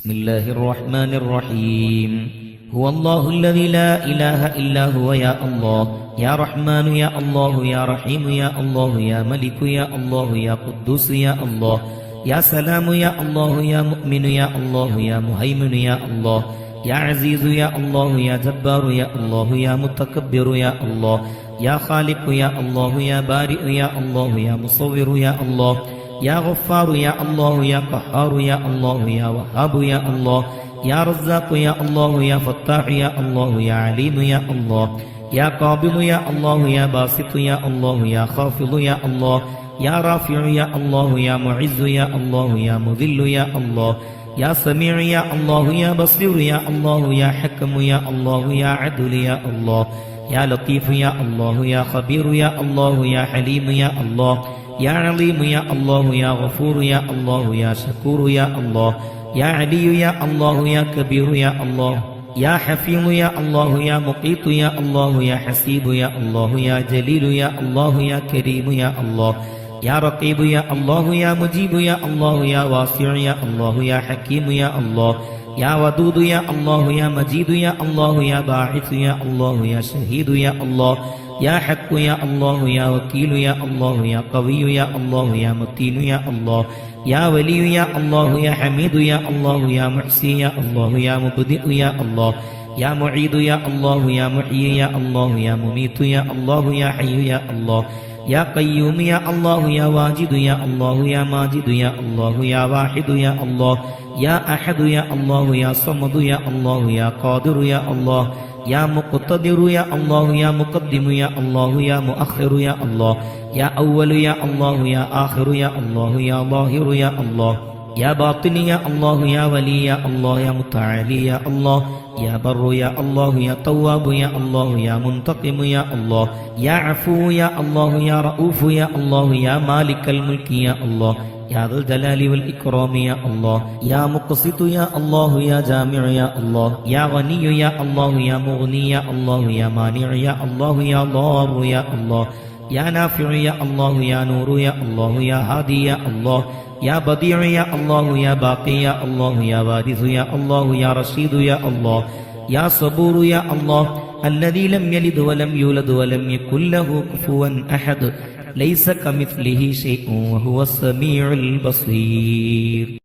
بسم الله الرحمن الرحيم هو الله الذي لا إله إلا هو يا الله يا رحمن يا الله يا رحيم يا الله يا ملك يا الله يا قدوس يا الله يا سلام يا الله يا مؤمن يا الله يا مهيمن يا الله يا عزيز يا الله يا جبار يا الله يا متكبر يا الله يا خالق يا الله يا بارئ يا الله يا مصور يا الله يا غفار يا الله يا قهار يا الله يا وهاب يا الله يا رزاق يا الله يا فتاح يا الله يا عليم يا الله يا قابض يا الله يا باسط يا الله يا خافض يا الله يا رافع يا الله يا معز يا الله يا مذل يا الله يا سميع يا الله يا بصير يا الله يا حكم يا الله يا عدل يا الله يا لطيف يا الله يا خبير يا الله يا حليم يا الله يا عليم يا الله يا غفور يا الله يا شكور يا الله يا علي يا الله يا كبير يا الله يا حفيظ يا الله يا مقيت يا الله يا حسيب يا الله يا جليل يا الله يا كريم يا الله يا رقيب يا الله يا مجيب يا الله يا واسع يا الله يا حكيم يا الله يا ودود يا الله يا مجيد يا الله يا باعث يا الله يا شهيد يا الله يا حق يا الله يا وكيل يا الله يا قوي يا الله يا متين يا الله يا ولي يا الله يا حميد يا الله يا محسي يا الله يا مبدئ يا الله يا معيد يا الله يا محيي يا الله يا مميت يا الله يا حي يا الله يا قيوم يا الله يا واجد يا الله يا ماجد يا الله يا واحد يا الله يا أحد يا الله يا صمد يا الله يا قادر يا الله يا مقتدر يا الله يا مقدم يا الله يا مؤخر يا الله يا أول يا الله يا آخر يا الله يا ظاهر يا الله يا باطن يا الله يا ولي يا الله يا متعالي يا الله يا بر يا الله يا تواب يا الله يا منتقم يا الله يا عفو يا الله يا رؤوف يا الله يا مالك الملك يا الله يا ذا الجلال والإكرام يا الله يا مقسط يا الله يا جامع يا الله يا غني يا الله يا مغني يا الله يا مانع يا الله يا ضار يا الله يا نافع يا الله يا نور يا الله يا هادي يا الله يا بديع يا الله يا باقي يا الله يا وارث يا الله يا رشيد يا الله يا صبور يا الله الذي لم يلد ولم يولد ولم يكن له كفوا أحد ليس كمثله شيء وهو السميع البصير.